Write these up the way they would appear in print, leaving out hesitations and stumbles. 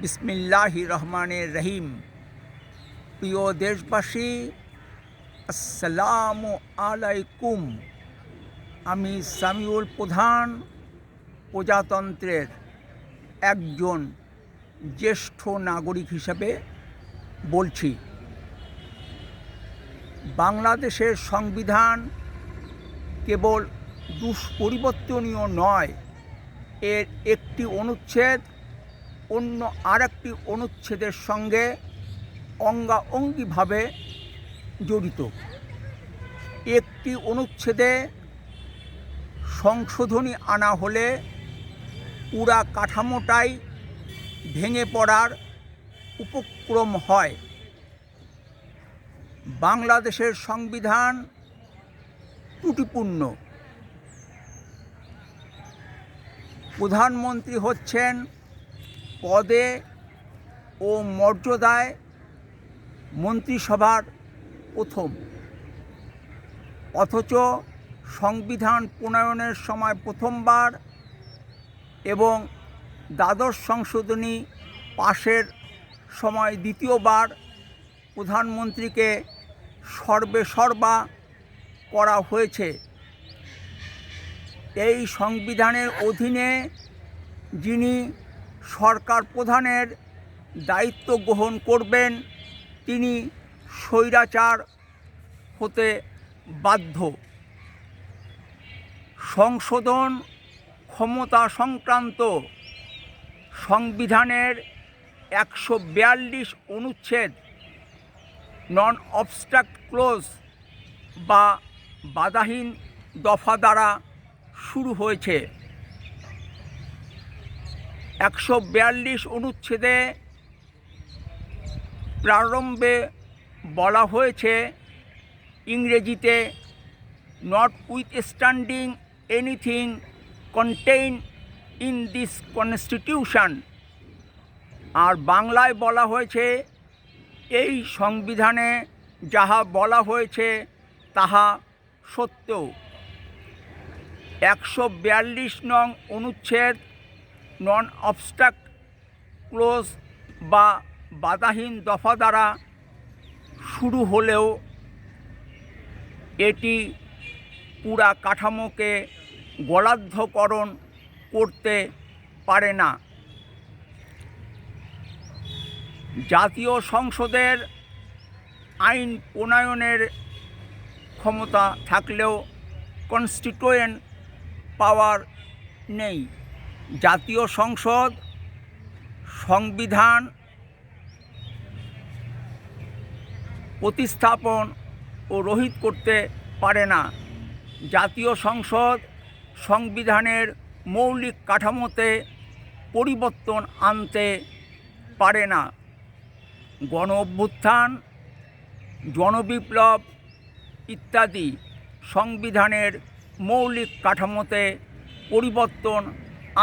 বিসমিল্লাহির রহমানির রহিম। প্রিয় দেশবাসী, আসসালামু আলাইকুম। আমি সামিউল প্রধান প্রজাতন্ত্রের একজন জ্যেষ্ঠ নাগরিক হিসেবে বলছি। বাংলাদেশের সংবিধান কেবল দুষ্পরিবর্তনীয় নয়, এর একটি অনুচ্ছেদ অন্য আরেকটি অনুচ্ছেদের সঙ্গে অঙ্গাঅঙ্গিভাবে জড়িত। একটি অনুচ্ছেদে সংশোধনী আনা হলে পুরা কাঠামোটাই ভেঙে পড়ার উপক্রম হয়। বাংলাদেশের সংবিধান ত্রুটিপূর্ণ। প্রধানমন্ত্রী হচ্ছেন পদে ও মর্যাদায় মন্ত্রিসভার প্রথম, অথচ সংবিধান প্রণয়নের সময় প্রথমবার এবং দ্বাদশ সংশোধনী পাশের সময় দ্বিতীয়বার প্রধানমন্ত্রীকে সর্বেসর্বা করা হয়েছে। এই সংবিধানের অধীনে যিনি সরকার প্রধানের দায়িত্ব গ্রহণ করবেন তিনি স্বৈরাচার হতে বাধ্য। সংশোধন ক্ষমতা সংক্রান্ত সংবিধানের 142 অনুচ্ছেদ নন অবস্ট্রাক্ট ক্লোজ বা বাধাহীন দফা দ্বারা শুরু হয়েছে। 142 অনুচ্ছেদে প্রারম্ভে বলা হয়েছে ইংরেজিতে notwithstanding anything contain in this constitution, আর বাংলায় বলা হয়েছে এই সংবিধানে যাহা বলা হয়েছে তাহা সত্য। 142 নং অনুচ্ছেদ নন অবস্ট্রাক্ট ক্লোজ বা বাধাহীন দফা দ্বারা শুরু হলেও এটি পুরা কাঠামোকে গলাধ্যকরণ করতে পারে না। জাতীয় সংসদের আইন প্রণয়নের ক্ষমতা থাকলেও কনস্টিটিউয়েন্ট পাওয়ার নেই। জাতীয় সংসদ সংবিধান প্রতিস্থাপন ও রহিত করতে পারে না। জাতীয় সংসদ সংবিধানের মৌলিক কাঠামোতে পরিবর্তন আনতে পারে না। গণ অভ্যুত্থান, জনবিপ্লব ইত্যাদি সংবিধানের মৌলিক কাঠামোতে পরিবর্তন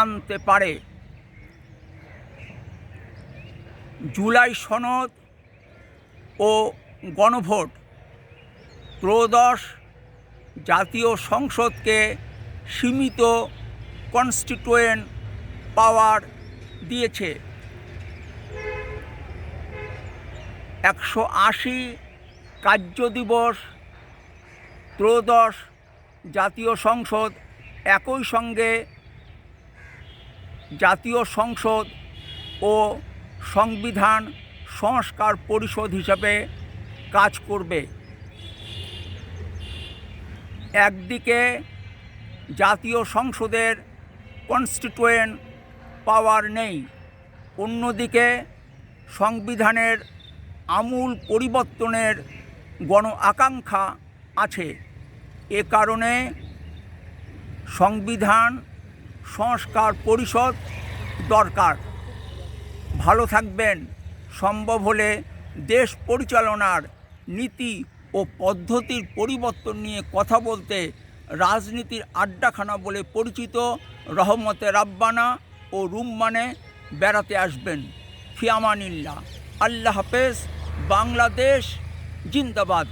আনতে পারে। জুলাই সনদ ও গণভোট ত্রয়োদশ জাতীয় সংসদকে সীমিত কনস্টিটিউয়েন্ট পাওয়ার দিয়েছে। 180 কার্যদিবস ত্রয়োদশ জাতীয় সংসদ একই সঙ্গে জাতীয় সংসদ ও সংবিধান সংস্কার পরিষদ হিসাবে কাজ করবে। একদিকে জাতীয় সংসদের কনস্টিটিউয়েন্ট পাওয়ার নেই, অন্যদিকে সংবিধানের আমূল পরিবর্তনের গণ আকাঙ্ক্ষা আছে। এ কারণে সংবিধান সংস্কার পরিষদ দরকার। ভালো থাকবেন। সম্ভব হলে দেশ পরিচালনার নীতি ও পদ্ধতির পরিবর্তন নিয়ে কথা বলতে রাজনীতির আড্ডাখানা বলে পরিচিত রহমতে রাব্বানা ও রুম্মানে বেড়াতে আসবেন। ফি আমানিল্লাহ। আল্লাহ হাফেজ। বাংলাদেশ জিন্দাবাদ।